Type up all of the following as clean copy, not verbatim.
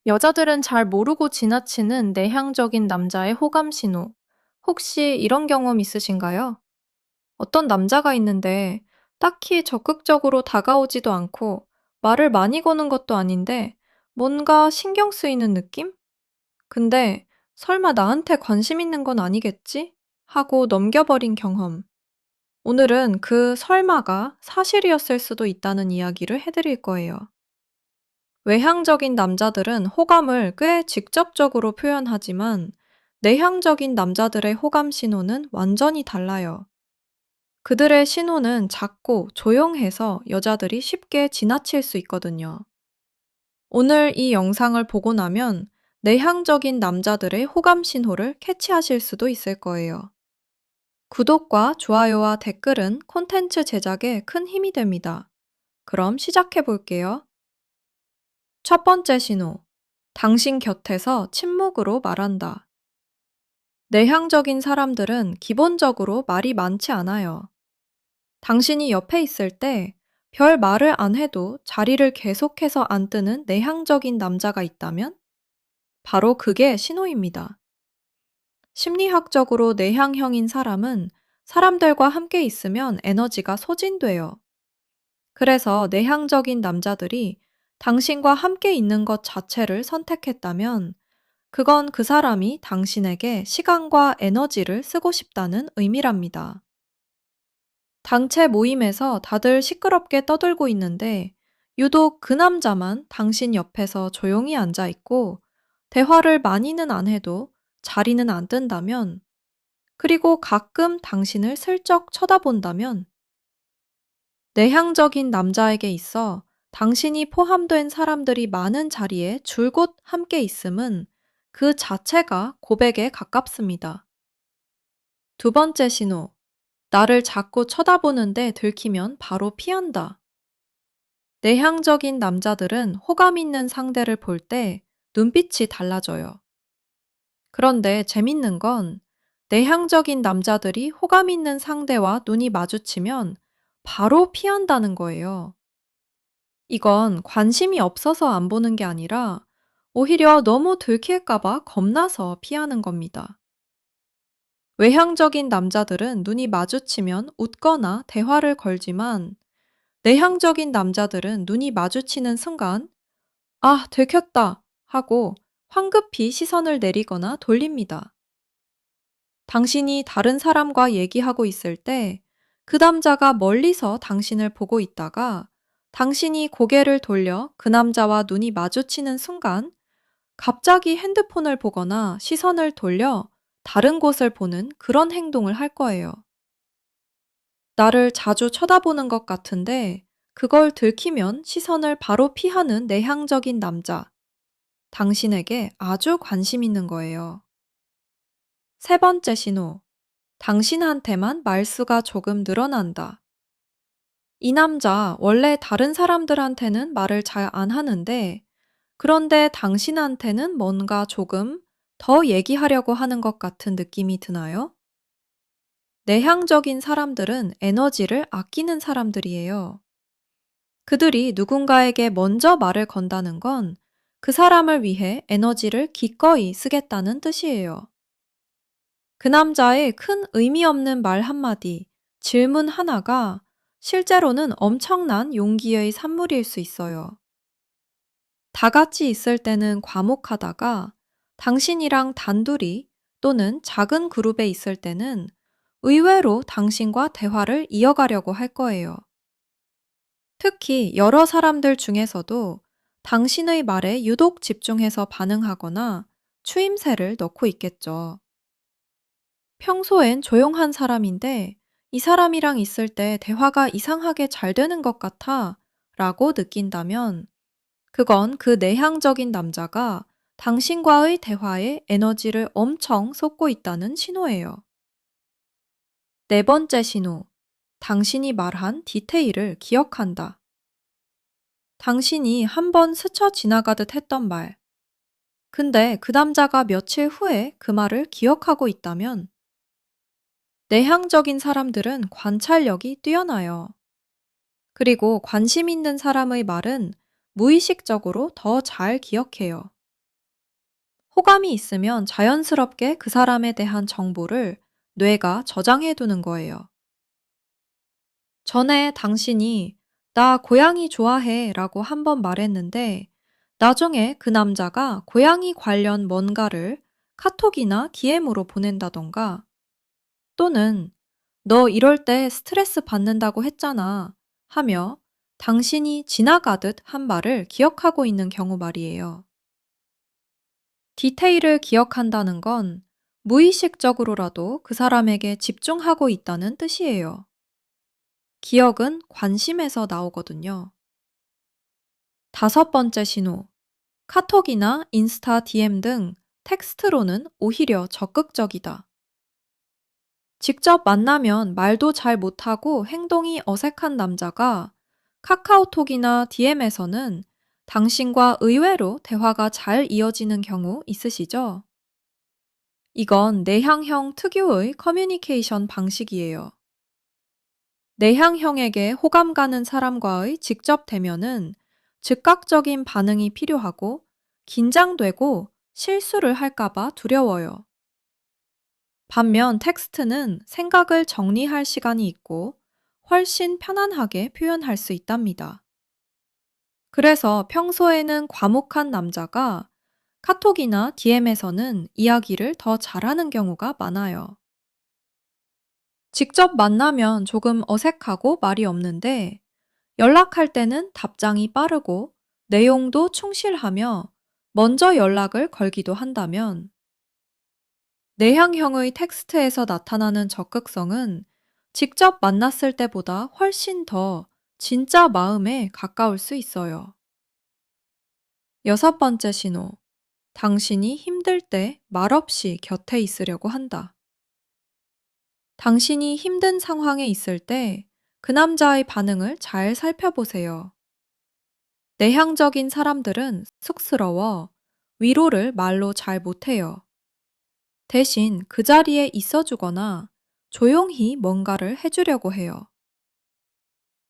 여자들은 잘 모르고 지나치는 내향적인 남자의 호감 신호. 혹시 이런 경험 있으신가요? 어떤 남자가 있는데 딱히 적극적으로 다가오지도 않고 말을 많이 거는 것도 아닌데 뭔가 신경 쓰이는 느낌? 근데 설마 나한테 관심 있는 건 아니겠지? 하고 넘겨버린 경험. 오늘은 그 설마가 사실이었을 수도 있다는 이야기를 해드릴 거예요. 외향적인 남자들은 호감을 꽤 직접적으로 표현하지만 내향적인 남자들의 호감 신호는 완전히 달라요. 그들의 신호는 작고 조용해서 여자들이 쉽게 지나칠 수 있거든요. 오늘 이 영상을 보고 나면 내향적인 남자들의 호감 신호를 캐치하실 수도 있을 거예요. 구독과 좋아요와 댓글은 콘텐츠 제작에 큰 힘이 됩니다. 그럼 시작해 볼게요. 첫 번째 신호. 당신 곁에서 침묵으로 말한다. 내향적인 사람들은 기본적으로 말이 많지 않아요. 당신이 옆에 있을 때 별 말을 안 해도 자리를 계속해서 앉드는 내향적인 남자가 있다면 바로 그게 신호입니다. 심리학적으로 내향형인 사람은 사람들과 함께 있으면 에너지가 소진돼요. 그래서 내향적인 남자들이 당신과 함께 있는 것 자체를 선택했다면 그건 그 사람이 당신에게 시간과 에너지를 쓰고 싶다는 의미랍니다. 단체 모임에서 다들 시끄럽게 떠들고 있는데 유독 그 남자만 당신 옆에서 조용히 앉아 있고 대화를 많이는 안 해도 자리는 안 뜬다면, 그리고 가끔 당신을 슬쩍 쳐다본다면 내향적인 남자에게 있어 당신이 포함된 사람들이 많은 자리에 줄곧 함께 있음은 그 자체가 고백에 가깝습니다. 두 번째 신호. 나를 자꾸 쳐다보는데 들키면 바로 피한다. 내향적인 남자들은 호감 있는 상대를 볼 때 눈빛이 달라져요. 그런데 재밌는 건 내향적인 남자들이 호감 있는 상대와 눈이 마주치면 바로 피한다는 거예요. 이건 관심이 없어서 안 보는 게 아니라 오히려 너무 들킬까봐 겁나서 피하는 겁니다. 외향적인 남자들은 눈이 마주치면 웃거나 대화를 걸지만 내향적인 남자들은 눈이 마주치는 순간 아, 들켰다 하고 황급히 시선을 내리거나 돌립니다. 당신이 다른 사람과 얘기하고 있을 때 그 남자가 멀리서 당신을 보고 있다가 당신이 고개를 돌려 그 남자와 눈이 마주치는 순간 갑자기 핸드폰을 보거나 시선을 돌려 다른 곳을 보는 그런 행동을 할 거예요. 나를 자주 쳐다보는 것 같은데 그걸 들키면 시선을 바로 피하는 내향적인 남자. 당신에게 아주 관심 있는 거예요. 세 번째 신호. 당신한테만 말수가 조금 늘어난다. 이 남자 원래 다른 사람들한테는 말을 잘 안 하는데 그런데 당신한테는 뭔가 조금 더 얘기하려고 하는 것 같은 느낌이 드나요? 내향적인 사람들은 에너지를 아끼는 사람들이에요. 그들이 누군가에게 먼저 말을 건다는 건 그 사람을 위해 에너지를 기꺼이 쓰겠다는 뜻이에요. 그 남자의 큰 의미 없는 말 한마디, 질문 하나가 실제로는 엄청난 용기의 산물일 수 있어요. 다 같이 있을 때는 과묵하다가 당신이랑 단둘이 또는 작은 그룹에 있을 때는 의외로 당신과 대화를 이어가려고 할 거예요. 특히 여러 사람들 중에서도 당신의 말에 유독 집중해서 반응하거나 추임새를 넣고 있겠죠. 평소엔 조용한 사람인데 이 사람이랑 있을 때 대화가 이상하게 잘 되는 것 같아 라고 느낀다면 그건 그 내향적인 남자가 당신과의 대화에 에너지를 엄청 쏟고 있다는 신호예요. 네 번째 신호. 당신이 말한 디테일을 기억한다. 당신이 한번 스쳐 지나가듯 했던 말. 근데 그 남자가 며칠 후에 그 말을 기억하고 있다면 내향적인 사람들은 관찰력이 뛰어나요. 그리고 관심 있는 사람의 말은 무의식적으로 더 잘 기억해요. 호감이 있으면 자연스럽게 그 사람에 대한 정보를 뇌가 저장해 두는 거예요. 전에 당신이 나 고양이 좋아해 라고 한번 말했는데 나중에 그 남자가 고양이 관련 뭔가를 카톡이나 DM으로 보낸다던가 또는 너 이럴 때 스트레스 받는다고 했잖아 하며 당신이 지나가듯 한 말을 기억하고 있는 경우 말이에요. 디테일을 기억한다는 건 무의식적으로라도 그 사람에게 집중하고 있다는 뜻이에요. 기억은 관심에서 나오거든요. 다섯 번째 신호. 카톡이나 인스타 DM 등 텍스트로는 오히려 적극적이다. 직접 만나면 말도 잘 못하고 행동이 어색한 남자가 카카오톡이나 DM에서는 당신과 의외로 대화가 잘 이어지는 경우 있으시죠? 이건 내향형 특유의 커뮤니케이션 방식이에요. 내향형에게 호감 가는 사람과의 직접 대면은 즉각적인 반응이 필요하고 긴장되고 실수를 할까봐 두려워요. 반면 텍스트는 생각을 정리할 시간이 있고 훨씬 편안하게 표현할 수 있답니다. 그래서 평소에는 과묵한 남자가 카톡이나 DM에서는 이야기를 더 잘하는 경우가 많아요. 직접 만나면 조금 어색하고 말이 없는데 연락할 때는 답장이 빠르고 내용도 충실하며 먼저 연락을 걸기도 한다면 내향형의 텍스트에서 나타나는 적극성은 직접 만났을 때보다 훨씬 더 진짜 마음에 가까울 수 있어요. 여섯 번째 신호. 당신이 힘들 때 말없이 곁에 있으려고 한다. 당신이 힘든 상황에 있을 때 그 남자의 반응을 잘 살펴보세요. 내향적인 사람들은 쑥스러워 위로를 말로 잘 못해요. 대신 그 자리에 있어주거나 조용히 뭔가를 해주려고 해요.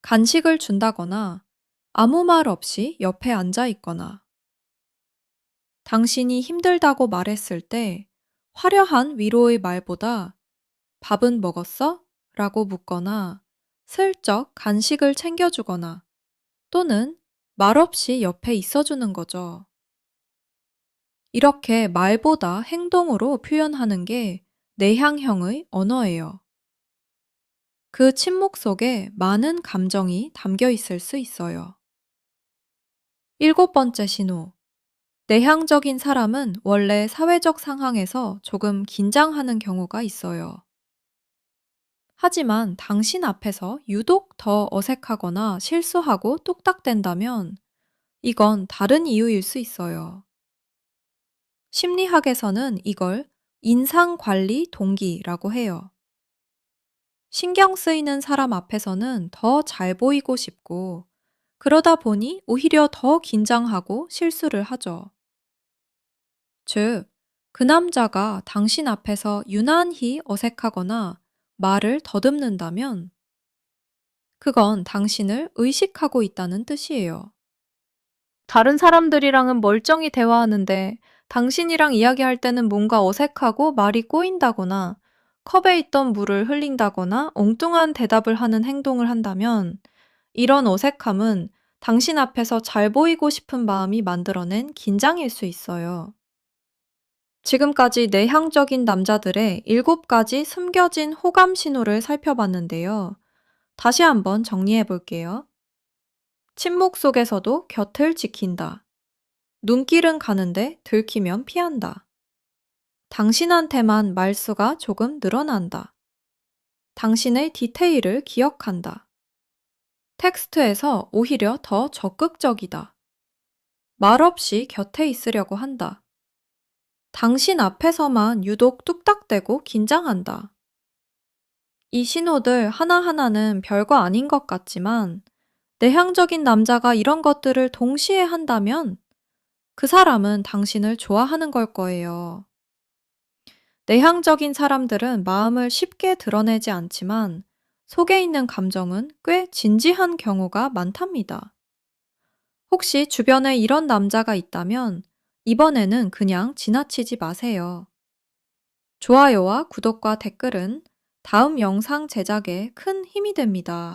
간식을 준다거나 아무 말 없이 옆에 앉아 있거나 당신이 힘들다고 말했을 때 화려한 위로의 말보다 밥은 먹었어? 라고 묻거나 슬쩍 간식을 챙겨주거나 또는 말없이 옆에 있어주는 거죠. 이렇게 말보다 행동으로 표현하는 게 내향형의 언어예요. 그 침묵 속에 많은 감정이 담겨 있을 수 있어요. 일곱 번째 신호. 내향적인 사람은 원래 사회적 상황에서 조금 긴장하는 경우가 있어요. 하지만 당신 앞에서 유독 더 어색하거나 실수하고 뚝딱된다면 이건 다른 이유일 수 있어요. 심리학에서는 이걸 인상 관리 동기라고 해요. 신경 쓰이는 사람 앞에서는 더 잘 보이고 싶고, 그러다 보니 오히려 더 긴장하고 실수를 하죠. 즉, 그 남자가 당신 앞에서 유난히 어색하거나 말을 더듬는다면, 그건 당신을 의식하고 있다는 뜻이에요. 다른 사람들이랑은 멀쩡히 대화하는데 당신이랑 이야기할 때는 뭔가 어색하고 말이 꼬인다거나 컵에 있던 물을 흘린다거나 엉뚱한 대답을 하는 행동을 한다면 이런 어색함은 당신 앞에서 잘 보이고 싶은 마음이 만들어낸 긴장일 수 있어요. 지금까지 내향적인 남자들의 7가지 숨겨진 호감 신호를 살펴봤는데요. 다시 한번 정리해 볼게요. 침묵 속에서도 곁을 지킨다. 눈길은 가는데 들키면 피한다. 당신한테만 말수가 조금 늘어난다. 당신의 디테일을 기억한다. 텍스트에서 오히려 더 적극적이다. 말없이 곁에 있으려고 한다. 당신 앞에서만 유독 뚝딱대고 긴장한다. 이 신호들 하나하나는 별거 아닌 것 같지만 내향적인 남자가 이런 것들을 동시에 한다면 그 사람은 당신을 좋아하는 걸 거예요. 내향적인 사람들은 마음을 쉽게 드러내지 않지만 속에 있는 감정은 꽤 진지한 경우가 많답니다. 혹시 주변에 이런 남자가 있다면 이번에는 그냥 지나치지 마세요. 좋아요와 구독과 댓글은 다음 영상 제작에 큰 힘이 됩니다.